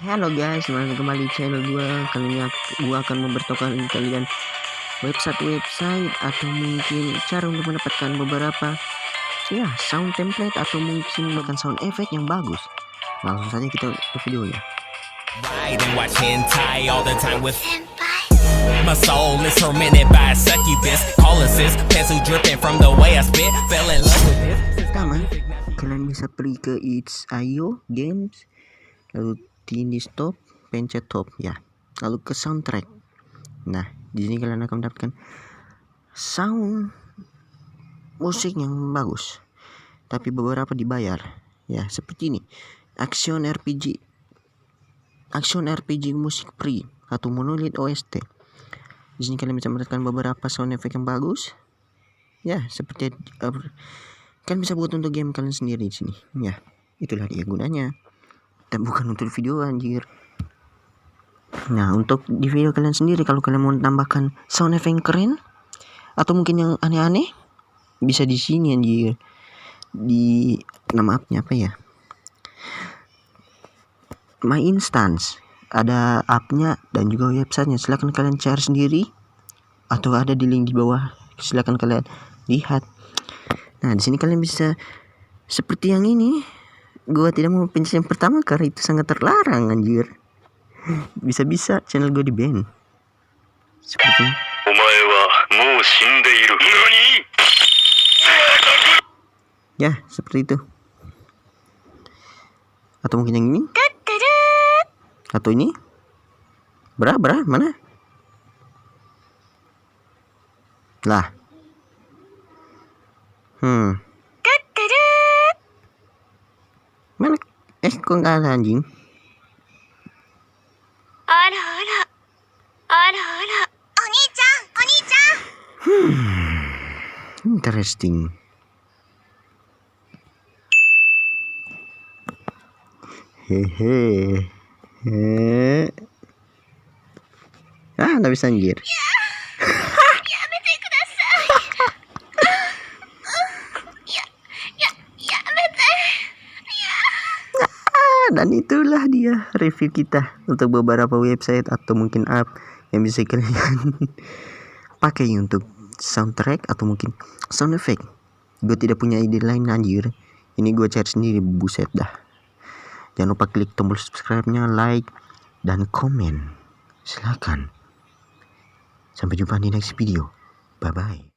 Halo guys, selamat kembali di channel gua. Kali ini gua akan memberitahukan kalian website atau mungkin cara untuk mendapatkan beberapa sound template atau mungkin bahkan sound effect yang bagus. Langsung saja kita ke videonya. My soul is tormented by a succubus. Call assist, pencil dripping from the way I spit. Fell in love with this. Pertama, kalian bisa pergi ke itch.io games, lalu ini stop, pencet top ya. Lalu ke soundtrack. Nah, di sini kalian akan mendapatkan sound musik yang bagus. Tapi beberapa dibayar. Ya, seperti ini. Action RPG musik free atau monolith OST. Di sini kalian bisa mendapatkan beberapa sound effect yang bagus. Ya, seperti kalian bisa buat untuk game kalian sendiri di sini. Ya, itulah dia gunanya. Dan bukan untuk video anjir. Nah, untuk di video kalian sendiri, kalau kalian mau tambahkan sound effect yang keren atau mungkin yang aneh-aneh, bisa di sini anjir. Di nama appnya apa ya? My Instance. Ada appnya dan juga websitenya. Silahkan kalian cari sendiri atau ada di link di bawah. Silahkan kalian lihat. Nah, di sini kalian bisa seperti yang ini. Gua tidak mau pencet yang pertama karena itu sangat terlarang anjir. Bisa-bisa channel gue di ban. Seperti ya, seperti itu. Atau mungkin yang ini. Atau ini. Bra, mana? Lah. Mana? Kok nggak ada anjing? Interesting. Hehe. Nggak bisa anjir. Dan itulah dia review kita untuk beberapa website atau mungkin app yang bisa kalian pakai untuk soundtrack atau mungkin sound effect. Gue tidak punya ide lain anjir. Ini gue cari sendiri, buset dah. Jangan lupa klik tombol subscribe-nya, like, dan komen. Silakan. Sampai jumpa di next video. Bye-bye.